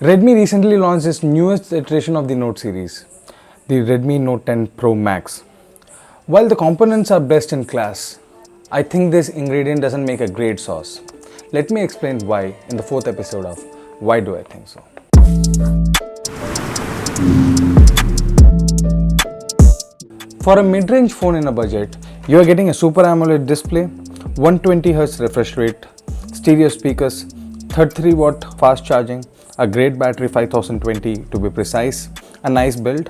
Redmi recently launched its newest iteration of the Note series, the Redmi Note 10 Pro Max. While the components are best in class, I think this ingredient doesn't make a great sauce. Let me explain why in the fourth episode of Why Do I Think So. For a mid-range phone in a budget, you are getting a Super AMOLED display, 120Hz refresh rate, stereo speakers, 33 watt fast charging, a great battery 5020 to be precise, a nice build,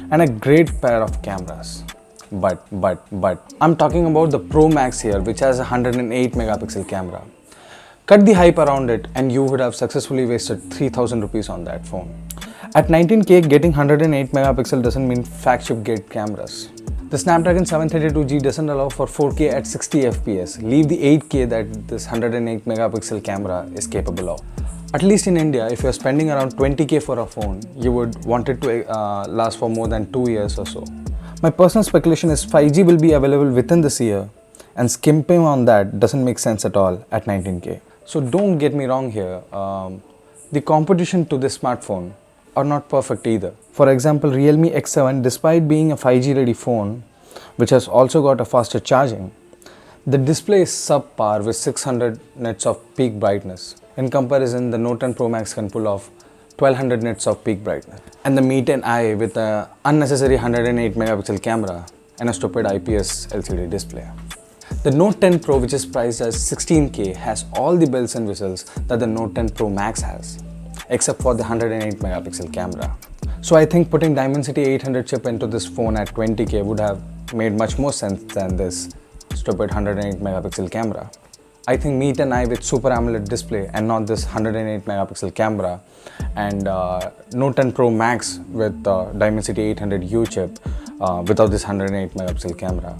and a great pair of cameras. But I'm talking about the Pro Max here, which has a 108 megapixel camera. Cut the hype around it and you would have successfully wasted 3000 rupees on that phone. At 19K, getting 108 megapixel doesn't mean flagship grade cameras. The Snapdragon 732G doesn't allow for 4K at 60 FPS. Leave the 8K that this 108 megapixel camera is capable of. At least in India, if you're spending around 20K for a phone, you would want it to last for more than 2 years or so. My personal speculation is 5G will be available within this year, and skimping on that doesn't make sense at all at 19K. So don't get me wrong here, the competition to this smartphone are not perfect either. For example, Realme X7, despite being a 5G ready phone, which has also got a faster charging, the display is subpar with 600 nits of peak brightness. In comparison, the Note 10 Pro Max can pull off 1200 nits of peak brightness. And the Mi 10i with an unnecessary 108 megapixel camera and a stupid IPS LCD display. The Note 10 Pro, which is priced as 16K, has all the bells and whistles that the Note 10 Pro Max has, except for the 108 megapixel camera. So I think putting Dimensity 800 chip into this phone at 20K would have made much more sense than this stupid 108 megapixel camera. I think Mi 10i with Super AMOLED display and not this 108 megapixel camera, and Note 10 Pro Max with Dimensity 800U chip without this 108 megapixel camera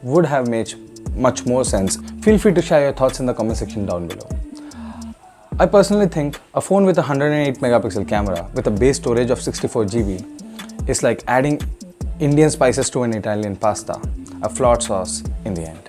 would have made much more sense. Feel free to share your thoughts in the comment section down below. I personally think a phone with a 108 megapixel camera with a base storage of 64GB is like adding Indian spices to an Italian pasta, a flawed sauce in the end.